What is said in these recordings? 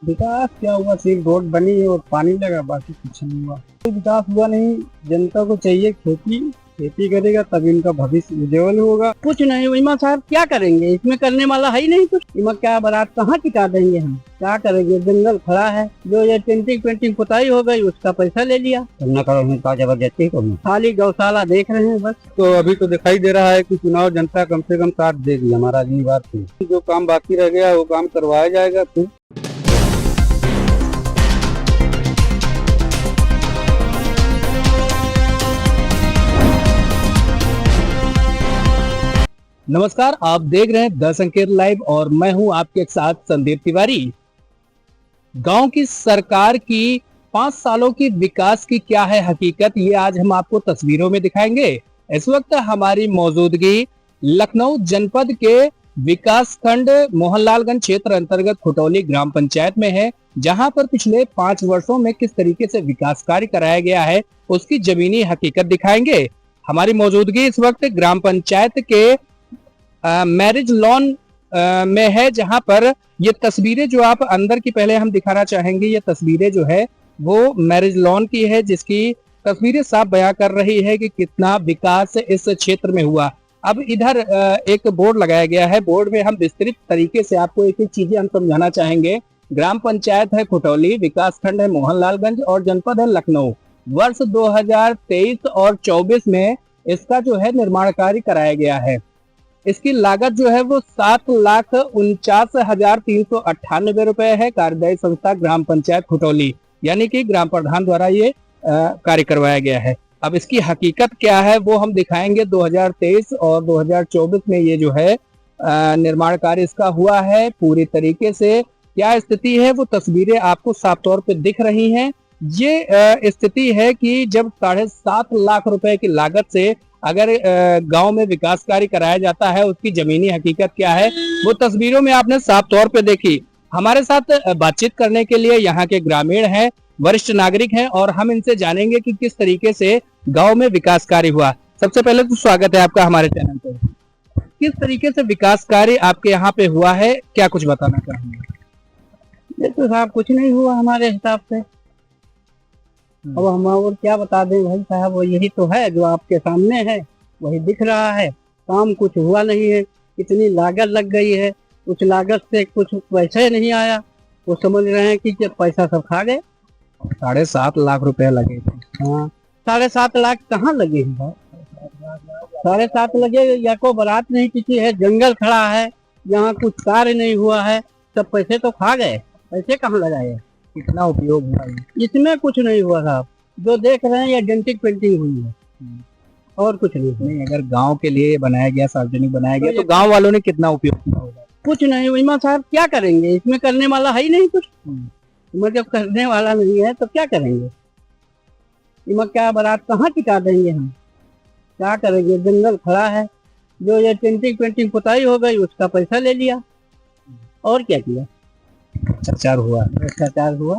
विकास क्या हुआ, सिर्फ रोड बनी और पानी लगा, बाकी कुछ नहीं हुआ। कोई विकास हुआ नहीं। जनता को चाहिए खेती, खेती करेगा तभी इनका भविष्य उज्जवल होगा। कुछ नहीं, इमा साहब क्या करेंगे, इसमें करने वाला है ही नहीं कुछ। इमा क्या बारात कहाँ टिका देंगे, हम क्या करेंगे। जंगल खड़ा है, जो ये टेंटिंग पेंटिंग पुताई हो गई उसका पैसा ले लिया। न करो का जबरदस्ती को खाली गौशाला देख रहे हैं बस। तो अभी तो दिखाई दे रहा है कि चुनाव जनता कम से कम साथ देगी हमारा। अगली बार जो काम बाकी रह गया वो काम करवाया जाएगा। फिर नमस्कार, आप देख रहे हैं द संकेत लाइव और मैं हूं आपके साथ संदीप तिवारी। गांव की सरकार की 5 सालों की विकास की क्या है हकीकत, ये आज हम आपको तस्वीरों में दिखाएंगे। इस वक्त हमारी मौजूदगी लखनऊ जनपद के विकास खंड मोहनलालगंज क्षेत्र अंतर्गत खुटौली ग्राम पंचायत में है, जहां पर पिछले 5 वर्षों में किस तरीके से विकास कार्य कराया गया है उसकी जमीनी हकीकत दिखाएंगे। हमारी मौजूदगी इस वक्त ग्राम पंचायत के मैरिज लॉन में है, जहां पर ये तस्वीरें जो आप अंदर की पहले हम दिखाना चाहेंगे। ये तस्वीरें जो है वो मैरिज लॉन की है, जिसकी तस्वीरें साफ बयां कर रही है कि कितना विकास इस क्षेत्र में हुआ। अब इधर एक बोर्ड लगाया गया है, बोर्ड में हम विस्तृत तरीके से आपको एक एक चीजें हम समझाना चाहेंगे। ग्राम पंचायत है खुटौली, विकास खंड है मोहनलालगंज और जनपद है लखनऊ। वर्ष 2023 और 24 में इसका जो है निर्माण कार्य कराया गया है। इसकी लागत जो है वो 7,49,398 रुपए है। कार्यदायी संस्था ग्राम पंचायत खुटौली, यानी कि ग्राम प्रधान द्वारा ये कार्य करवाया गया है। अब इसकी हकीकत क्या है वो हम दिखाएंगे। 2023 और 2024 में ये जो है निर्माण कार्य इसका हुआ है। पूरी तरीके से क्या स्थिति है वो तस्वीरें आपको साफ तौर पे दिख रही हैं। ये स्थिति है कि जब 7.5 लाख रुपए की लागत से अगर गांव में विकास कार्य कराया जाता है, उसकी जमीनी हकीकत क्या है वो तस्वीरों में आपने साफ तौर पे देखी। हमारे साथ बातचीत करने के लिए यहाँ के ग्रामीण हैं, वरिष्ठ नागरिक हैं और हम इनसे जानेंगे कि किस तरीके से गांव में विकास कार्य हुआ। सबसे पहले तो स्वागत है आपका हमारे चैनल पे। किस तरीके से विकास कार्य आपके यहाँ पे हुआ है, क्या कुछ बताना चाहेंगे? ये तो साहब कुछ नहीं हुआ हमारे हिसाब से। अब हम और क्या बता दें भाई साहब, वो यही तो है जो आपके सामने है, वही दिख रहा है। काम कुछ हुआ नहीं है, इतनी लागत लग गई है, उस लागत से कुछ पैसे नहीं आया। वो समझ रहे हैं कि जब पैसा सब खा गए। 7.5 लाख रुपए लगे थे। हाँ, 7.5 लाख कहाँ लगे हैं? 7.5 लगे या को बारात नहीं टिकी है, जंगल खड़ा है, यहाँ कुछ कार्य नहीं हुआ है, सब पैसे तो खा गए। पैसे कहाँ लगाए? कितना उपयोग हुआ? इसमें कुछ नहीं हुआ साहब, जो देख रहे हैं ये डेंटिंग पेंटिंग हुई है और कुछ नहीं। अगर गांव के लिए बनाया गया, सार्वजनिक बनाया गया, तो गांव वालों ने कितना उपयोग किया होगा? कुछ नहीं। इमा साहब क्या करेंगे, इसमें करने वाला है ही नहीं कुछ। इमा जब करने वाला नहीं है तो क्या करेंगे। इमा क्या बारात कहाँ टिका देंगे, हम क्या करेंगे। जंगल खड़ा है, जो ये टेंटिंग पेंटिंग पुताई हो गई उसका पैसा ले लिया और क्या किया। भ्रष्टाचार हुआ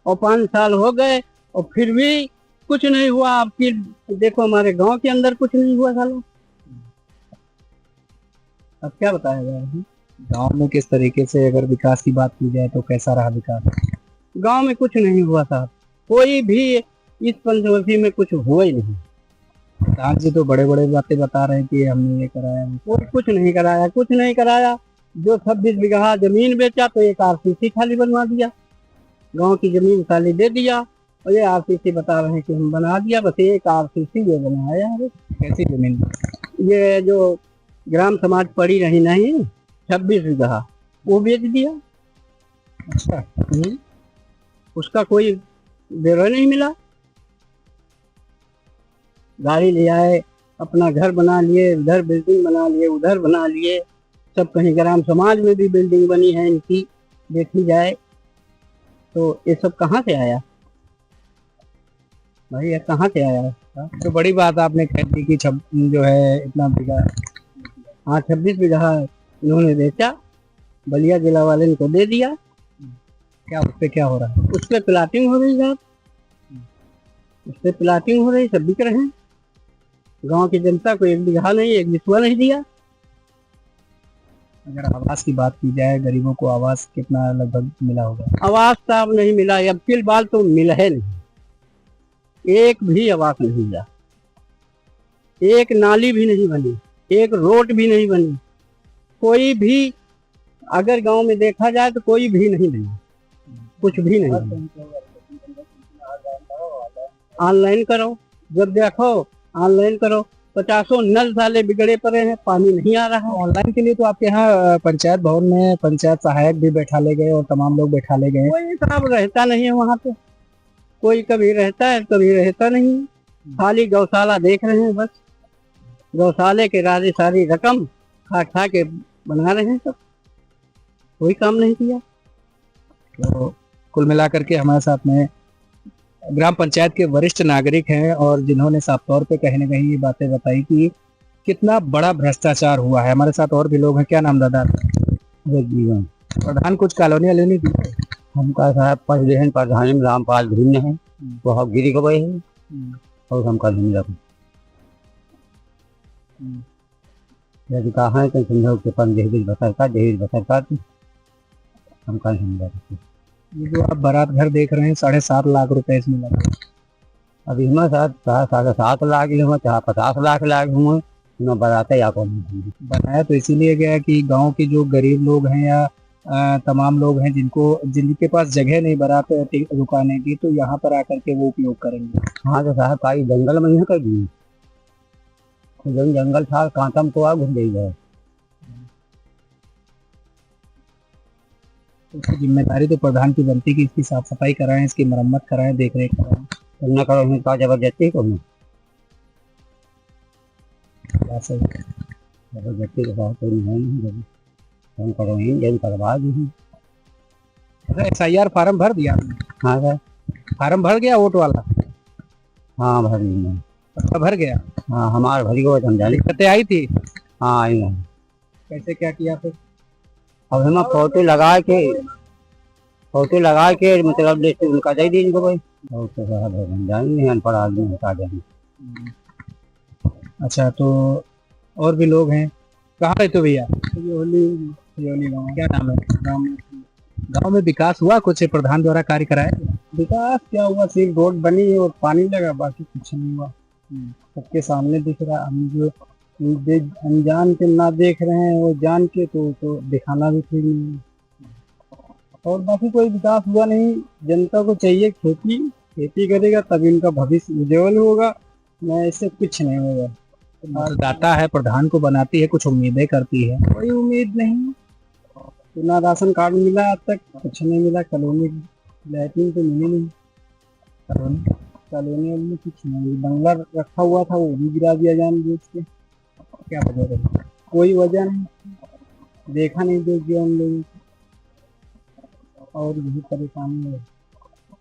और 5 साल हो गए और फिर भी कुछ नहीं हुआ। आपकी देखो हमारे गांव के अंदर कुछ नहीं हुआ सालों। अब क्या बताया जाए। गांव में किस तरीके से अगर विकास की बात की जाए तो कैसा रहा विकास? गांव में कुछ नहीं हुआ साहब, कोई भी इस पंचवर्षीय में कुछ हुआ ही नहीं। प्रधान जी तो बड़े बड़े बातें बता रहे हैं कि हमने ये कराया, वो कुछ नहीं कराया, कुछ नहीं कराया। जो 26 बीघा जमीन बेचा तो एक आरसीसी खाली बनवा दिया, गांव की जमीन खाली दे दिया और ये आरसीसी बता रहे हैं कि हम बना दिया। बस एक आरसीसी ये बनाया है। कैसी जमीन? ये जो ग्राम समाज पड़ी रही नहीं 26 बीघा, वो बेच दिया। अच्छा। उसका कोई ब्यौरा नहीं मिला। गाड़ी ले आए, अपना घर बना लिए, उधर बिल्डिंग बना लिए, उधर बना लिए, सब कहीं। ग्राम समाज में भी बिल्डिंग बनी है इनकी, देखी जाए तो ये सब कहाँ से आया भाई, ये कहाँ से आया? तो बड़ी बात आपने कह दी कि जो है इतना बीघा। हाँ, 26 बीघा इन्होंने बेचा, बलिया जिला वाले इनको दे दिया। क्या उस पे क्या हो रहा है? उस पर प्लाटिंग हो रही साहब, उस पर प्लाटिंग हो रही, सब बिक रहे हैं। गांव की जनता को 1 बीघा नहीं, 1 बिस्वा नहीं दिया। अगर आवास की बात की जाए, गरीबों को आवास कितना लगभग मिला होगा? आवास साहब नहीं मिला, अब फिलहाल तो मिला है नहीं, एक भी आवास नहीं मिला, एक नाली भी नहीं बनी, एक रोड भी नहीं बनी, कोई भी अगर गांव में देखा जाए तो कोई भी नहीं बना, कुछ भी नहीं बना। ऑनलाइन करो, जब देखो ऑनलाइन करो, 50 नल साले बिगड़े पड़े हैं, पानी नहीं आ रहा। ऑनलाइन के लिए तो आपके यहाँ पंचायत भवन में पंचायत सहायक भी बैठा ले गए और तमाम लोग बैठा ले गए। कोई साहब रहता नहीं है वहाँ पे, कोई कभी रहता है कभी रहता नहीं, खाली गौशाला देख रहे हैं बस, गौशाले के राजी सारी रकम खा खा के बना रहे हैं सब, कोई काम नहीं किया। तो कुल मिलाकर के हमारे साथ में ग्राम पंचायत के वरिष्ठ नागरिक हैं और जिन्होंने साफ तौर पे कहीं ना कहीं ये बातें बताई कि कितना बड़ा भ्रष्टाचार हुआ है। हमारे साथ और भी लोग हैं। क्या नाम दादा? जीवन प्रधान कुछ कॉलोनी वालोनी दी? हमका साहब प्रधान में रामपाल भिन्न है, बहुत गिरी गए है और हमका भिन्न रख यदि कहा है तो समझो के पास दहेज बसर का हमका भिन्न रख। ये जो आप बारात घर देख रहे हैं 7.5 लाख रुपए इसमें लगा। अब इसमें साथ 7.5 लाख हुआ, चाहे 50 लाख हुए, मैं बनाते या कौन बनाया तो इसीलिए गया कि गांव के जो गरीब लोग हैं या तमाम लोग हैं जिनके पास जगह नहीं बारात रुकाने की, तो यहाँ पर आकर के वो उपयोग करेंगे। हाँ तो साहब का जंगल में ही कर दी, जंगल था कांतम तो आ घूम गई है। इसकी जिम्मेदारी तो प्रधान की बनती कि इसकी साफ सफाई कराएं, इसकी मरम्मत कराएं, देख रेख कराएं। न करो का जबरदस्ती को जबरदस्ती के साथ तो नहीं, हम करो जब करवा दी। SIR फार्म भर दिया आपने? हाँ सर, फार्म भर गया वोट वाला? हाँ भर दी, सबका भर गया? हाँ हमारे भरी को समझा। दिक्कतें आई थी? हाँ आई है। कैसे क्या किया फिर? अब हम फोटो लगा के मतलब लिस्ट उनका दे दी इनको भाई, और तो साहब जाएंगे अनपढ़ आदमी हटा देंगे। अच्छा, तो और भी लोग हैं। कहाँ रहते हो भैया? योली गाँव। क्या नाम है? गांव में विकास हुआ कुछ प्रधान द्वारा कार्य कराया? विकास क्या हुआ, सिर्फ रोड बनी है और पानी लगा, बाकी कुछ नहीं हुआ। सबके सामने दिख रहा, हम जो अनजान के ना देख रहे हैं वो जान के तो दिखाना भी ठीक नहीं है। और बाकी कोई विकास हुआ नहीं। जनता को चाहिए खेती करेगा तभी उनका भविष्य उज्जवल होगा, नहीं ऐसे कुछ नहीं होगा। मतदाता है, प्रधान को बनाती है, कुछ उम्मीदें करती है। कोई उम्मीद नहीं, तो ना राशन कार्ड मिला आज तक, कुछ नहीं मिला। कॉलोनी लैट्रिन तो मिली नहीं, कॉलोनी में कुछ नहीं। बंगला रखा हुआ था वो भी गिरा दिया जानबूझ के। क्या वजह रही? कोई वजह नहीं, देखा नहीं जो गया उन लोगों को, और यही परेशानी है।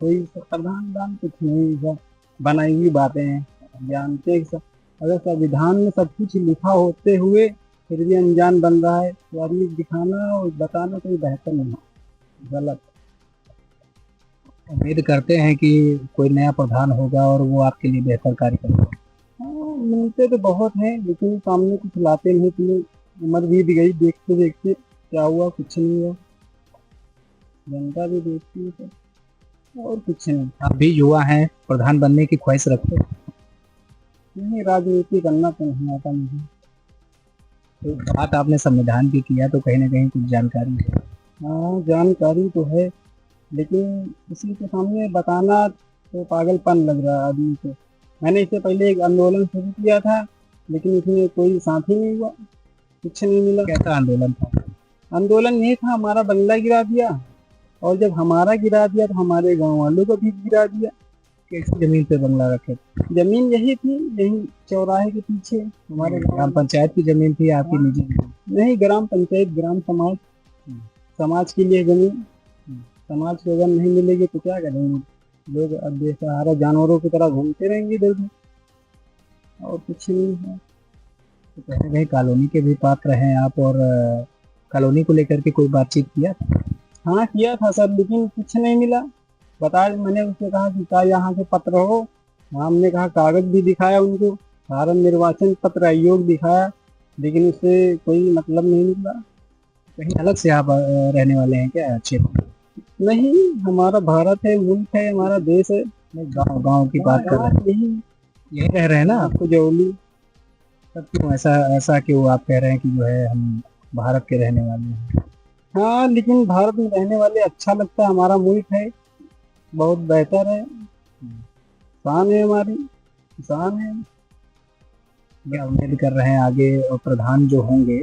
कोई प्रधान कुछ नहीं, सब बनाई हुई बातें हैं। जानते हैं सब, अगर संविधान में सब कुछ लिखा होते हुए फिर भी अनजान बन रहा है तो आदमी दिखाना और बताना कोई बेहतर नहीं, गलत। उम्मीद करते हैं कि कोई नया प्रधान होगा और वो आपके लिए बेहतर कार्य करेगा। हाँ, मिलते तो बहुत हैं लेकिन सामने कुछ लाते नहीं। इतनी उम्र भी गई, देखते देखते क्या हुआ, कुछ नहीं हुआ। जनता भी देखती है सब, और कुछ नहीं। आप भी युवा हैं, प्रधान बनने की ख्वाहिश रखते हैं? नहीं, राजनीति करना तो नहीं आता मुझे। तो बात आपने संविधान की किया तो कहीं ना कहीं कुछ जानकारी है? हाँ जानकारी तो है, लेकिन किसी के सामने बताना तो पागलपन लग रहा है आदमी को। मैंने इससे पहले एक आंदोलन शुरू किया था लेकिन इसमें कोई साथी नहीं हुआ, कुछ नहीं मिला। कैसा आंदोलन था? आंदोलन ये था, हमारा बंगला गिरा दिया, और जब हमारा गिरा दिया तो हमारे गांव वालों को भी गिरा दिया। कैसी जमीन पे बंगला रखे? जमीन यही थी, यही चौराहे के पीछे हमारे ग्राम पंचायत की जमीन थी आपकी निजी? नहीं, ग्राम पंचायत, ग्राम समाज, समाज के लिए जमीन। समाज को अगर नहीं मिलेगी तो क्या करेंगे लोग? अब बेसहारा जानवरों की तरह घूमते रहेंगे इधर उधर, और कुछ नहीं है। तो कहीं कहीं कॉलोनी के भी पात्र हैं आप, और कॉलोनी को लेकर के कोई बातचीत किया? हाँ किया था सर, लेकिन कुछ नहीं मिला। मैंने उससे कहा कि क्या यहाँ से पत्र हो? हमने कहा कागज भी दिखाया उनको, भारत निर्वाचन पत्र आयोग दिखाया, लेकिन उससे कोई मतलब नहीं निकला। कहीं अलग से आप रहने वाले हैं क्या क्षेत्र में? नहीं, हमारा भारत है, मुल्क है, हमारा देश है। गांव गांव की बात कर रहे हैं, यहीं रह रहे हैं ना आप? कुजौली। तब क्यों ऐसा ऐसा क्यों आप कह रहे हैं कि जो है हम भारत के रहने वाले हैं? हाँ, लेकिन भारत में रहने वाले अच्छा लगता है, हमारा मुल्क है, बहुत बेहतर है, शान है हमारी, शान है। क्या उम्मीद कर रहे हैं आगे प्रधान जो होंगे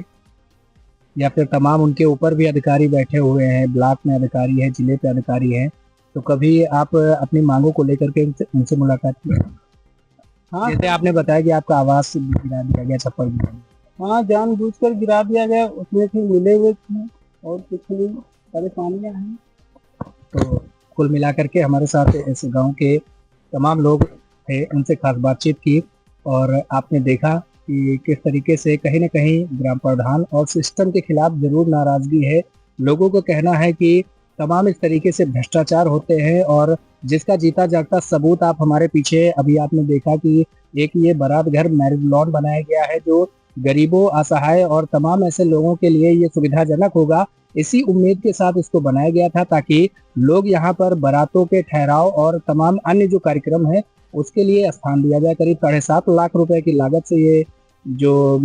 या फिर तमाम उनके ऊपर भी अधिकारी बैठे हुए हैं, ब्लॉक में अधिकारी है, जिले पे अधिकारी है, तो कभी आप अपनी मांगों को लेकर के उनसे उनसे मुलाकात की? हाँ, जैसे आपने बताया कि आपका आवास गिरा दिया गया, छप्पर गिरा दिया। हाँ, जानबूझकर गिरा दिया गया, उसमें फिर मिले हुए थे और कुछ नहीं, परेशानियां हैं। तो कुल मिलाकर के हमारे साथ इस गांव के तमाम लोग थे, उनसे खास बातचीत की और आपने देखा कि किस तरीके से कहीं न कहीं ग्राम प्रधान और सिस्टम के खिलाफ जरूर नाराजगी है। लोगों को कहना है कि तमाम इस तरीके से भ्रष्टाचार होते हैं और जिसका जीता जागता सबूत आप हमारे पीछे अभी आपने देखा कि एक ये बारात घर मैरिज लॉन बनाया गया है जो गरीबों, असहाय और तमाम ऐसे लोगों के लिए ये सुविधाजनक होगा। इसी उम्मीद के साथ इसको बनाया गया था ताकि लोग यहाँ पर बारातों के ठहराव और तमाम अन्य जो कार्यक्रम है उसके लिए स्थान दिया जाए। करीब 7.5 लाख रुपए की लागत से ये जो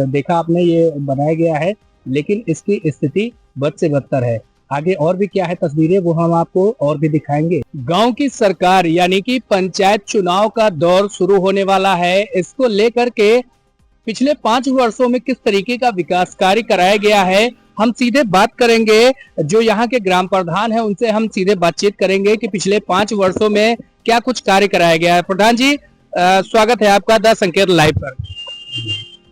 देखा आपने ये बनाया गया है, लेकिन इसकी स्थिति बद से बदतर है। आगे और भी क्या है तस्वीरें वो हम आपको और भी दिखाएंगे। गांव की सरकार यानी कि पंचायत चुनाव का दौर शुरू होने वाला है। इसको लेकर के पिछले 5 वर्षों में किस तरीके का विकास कार्य कराया गया है, हम सीधे बात करेंगे जो यहाँ के ग्राम प्रधान है उनसे हम सीधे बातचीत करेंगे कि पिछले 5 वर्षों में क्या कुछ कार्य कराया गया है। प्रधान जी, स्वागत है आपका द संकेत लाइव पर।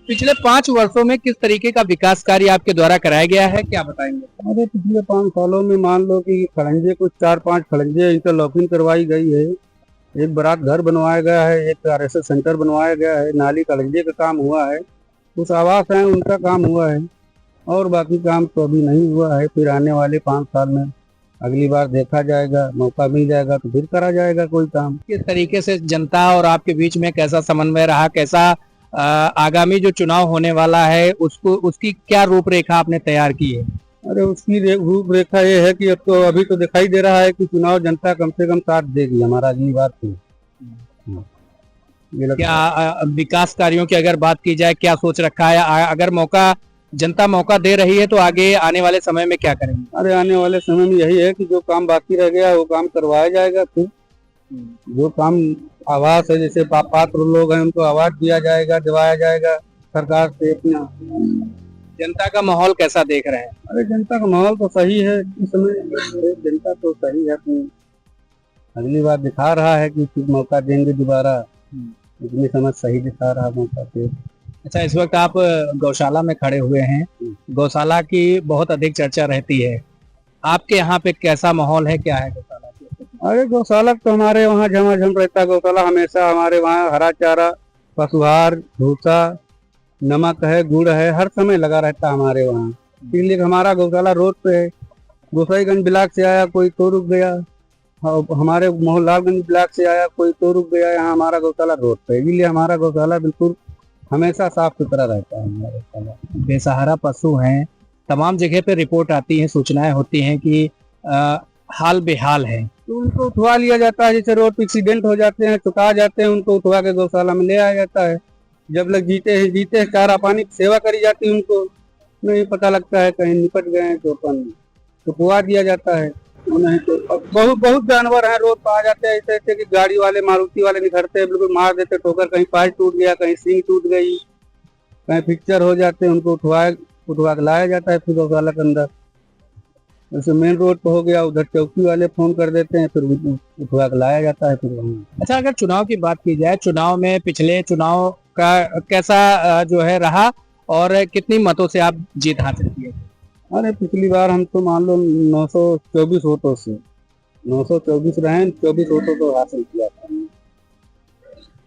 पिछले 5 वर्षों में किस तरीके का विकास कार्य आपके द्वारा कराया गया है, क्या बताएंगे? अरे पिछले 5 सालों में मान लो कि खड़ंजे कुछ 4-5 खड़ंजे इंटरलॉकिंग करवाई गई है, एक बारात घर बनवाया गया है, एक RSS सेंटर बनवाया गया है, नाली खड़ंजे का काम हुआ है, कुछ आवास हैं उनका काम हुआ है और बाकी काम तो अभी नहीं हुआ है। फिर आने वाले 5 साल में अगली बार देखा जाएगा, मौका मिल जाएगा तो फिर करा जाएगा कोई काम। किस तरीके से जनता और आपके बीच में कैसा समन्वय रहा, कैसा आगामी जो चुनाव होने वाला है उसको उसकी क्या रूपरेखा आपने तैयार की है? अरे उसकी रूपरेखा ये है कि अब तो अभी तो दिखाई दे रहा है कि चुनाव जनता कम से कम साथ देगी हमारा, अगली बार तो। क्या विकास कार्यों की अगर बात की जाए क्या सोच रखा है, अगर जनता मौका दे रही है तो आगे आने वाले समय में क्या करेंगे? अरे आने वाले समय में यही है कि जो काम बाकी रह गया वो काम करवाया जाएगा। फिर जो काम आवास है, जैसे पात्र लोग हैं उनको आवास दिवाया जाएगा सरकार से अपना। जनता का माहौल कैसा देख रहे हैं? अरे जनता का माहौल तो सही है इस समय, जनता तो सही है अपनी, अगली बार दिखा रहा है कि फिर मौका देंगे दोबारा, इतनी समझ सही दिखा रहा मौका फिर। अच्छा, इस वक्त आप गौशाला में खड़े हुए हैं, गौशाला की बहुत अधिक चर्चा रहती है, आपके यहाँ पे कैसा माहौल है, क्या है गौशाला की? अरे गौशाला तो हमारे वहाँ झमाझम रहता है। गौशाला हमेशा हमारे वहाँ हरा चारा, पशुहार, भूसा, नमक है, गुड़ है, हर समय लगा रहता है हमारे वहाँ। इसलिए हमारा गौशाला रोड पे है, गोसाईगंज ब्लॉक से आया कोई तो रुक गया, हमारे मोहल्लागंज ब्लॉक से आया कोई तो रुक गया, यहाँ हमारा गौशाला रोड पे है। इसलिए हमारा गौशाला बिल्कुल हमेशा साफ सुथरा रहता है हमारा गौशाला। बेसहारा पशु हैं, तमाम जगह पे रिपोर्ट आती है, सूचनाएं होती हैं कि हाल बेहाल है, तो उनको उठवा लिया जाता है। जैसे रोड पे एक्सीडेंट हो जाते हैं, चुका जाते हैं, उनको उठवा के गौशाला में ले आया जाता है। जब लोग जीते हैं चारा पानी की सेवा करी जाती है, उनको नहीं पता लगता है कहीं निपट गए हैं तो अपन छुपवा दिया जाता है। नहीं तो बहुत बहुत जानवर हैं रोड पर आ जाते हैं, ऐसे ऐसे कि गाड़ी वाले मारुति वाले निखरते हैं, बिल्कुल मार देते ठोकर, कहीं पाँच टूट गया, कहीं सींग टूट गई, कहीं फ्रैक्चर हो जाते हैं, उनको उठवा के लाया जाता है फिर गौशाला के अंदर। जैसे मेन रोड पे हो गया, उधर चौकी वाले फोन कर देते हैं, फिर उठवा के लाया जाता है फिर वहाँ। अच्छा, अगर चुनाव की बात की जाए, चुनाव में पिछले चुनाव का कैसा जो है रहा और कितनी मतों से आप जीत हासिल किए? अरे पिछली बार हम तो मान लो 924 वोटों से 924 रहे, 24 वोटों को हासिल किया था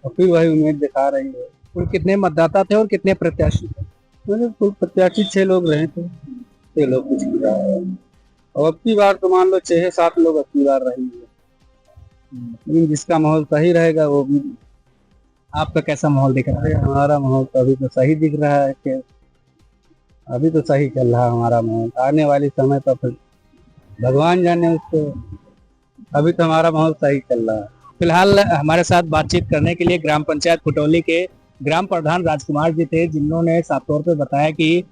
और फिर वही उम्मीद दिखा रही है। कुल कितने मतदाता थे और कितने प्रत्याशी थे? कुल प्रत्याशी 6 लोग रहे थे, 6 लोग पिछली बार, और अब की बार तो मान लो 6-7 लोग अब की बार रही है। लेकिन जिसका माहौल सही रहेगा वो भी। आपका कैसा माहौल दिख रहा है? हमारा माहौल तो अभी तो सही दिख रहा है कि अभी तो सही चल रहा है हमारा माहौल, आने वाले समय पर फिर भगवान जाने उसको। अभी तो हमारा माहौल सही चल रहा है। फिलहाल हमारे साथ बातचीत करने के लिए ग्राम पंचायत खुटौली के ग्राम प्रधान राजकुमार जी थे, जिन्होंने साफ तौर पे बताया कि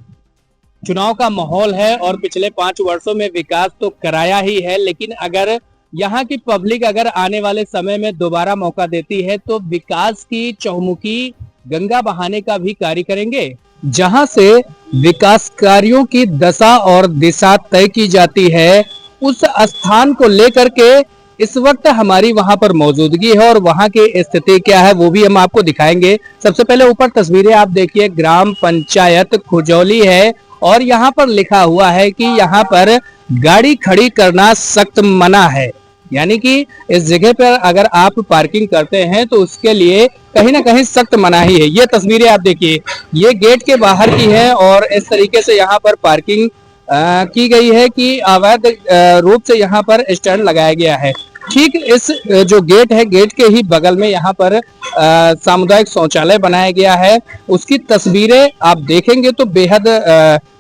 चुनाव का माहौल है और पिछले 5 वर्षों में विकास तो कराया ही है, लेकिन अगर यहाँ की पब्लिक अगर आने वाले समय में दोबारा मौका देती है तो विकास की चहुमुखी गंगा बहाने का भी कार्य करेंगे, जहां से विकास कार्यों की दशा और दिशा तय की जाती है। उस स्थान को लेकर के इस वक्त हमारी वहां पर मौजूदगी है और वहां की स्थिति क्या है वो भी हम आपको दिखाएंगे। सबसे पहले ऊपर तस्वीरें आप देखिए, ग्राम पंचायत खुजौली है और यहाँ पर लिखा हुआ है कि यहाँ पर गाड़ी खड़ी करना सख्त मना है, यानी कि इस जगह पर अगर आप पार्किंग करते हैं तो उसके लिए कहीं ना कहीं सख्त मनाही है। ये तस्वीरें आप देखिए, ये गेट के बाहर की है और इस तरीके से यहाँ पर पार्किंग की गई है कि अवैध रूप से यहाँ पर स्टैंड लगाया गया है। ठीक इस जो गेट है, गेट के ही बगल में यहाँ पर सामुदायिक शौचालय बनाया गया है। उसकी तस्वीरें आप देखेंगे तो बेहद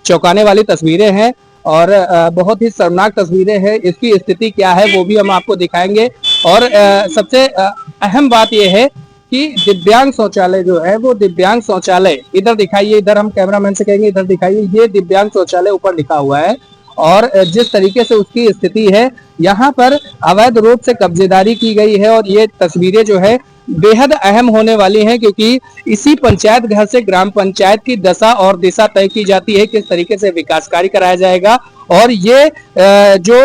चौंकाने वाली तस्वीरें हैं और बहुत ही शर्मनाक तस्वीरें हैं। इसकी स्थिति क्या है वो भी हम आपको दिखाएंगे और सबसे अहम बात यह है कि दिव्यांग शौचालय जो है वो दिव्यांग शौचालय, इधर दिखाइए, इधर हम कैमरामैन से कहेंगे इधर दिखाइए, ये दिव्यांग शौचालय ऊपर लिखा हुआ है और जिस तरीके से उसकी स्थिति है, यहाँ पर अवैध रूप से कब्जेदारी की गई है और ये तस्वीरें जो है बेहद अहम होने वाली हैं, क्योंकि इसी पंचायत घर से ग्राम पंचायत की दशा और दिशा तय की जाती है, किस तरीके से विकास कार्य कराया जाएगा। और ये जो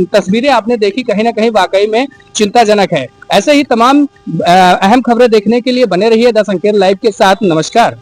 तस्वीरें आपने देखी कहीं ना कहीं वाकई में चिंताजनक है। ऐसे ही तमाम अहम खबरें देखने के लिए बने रहिए द संकेत लाइव के साथ। नमस्कार।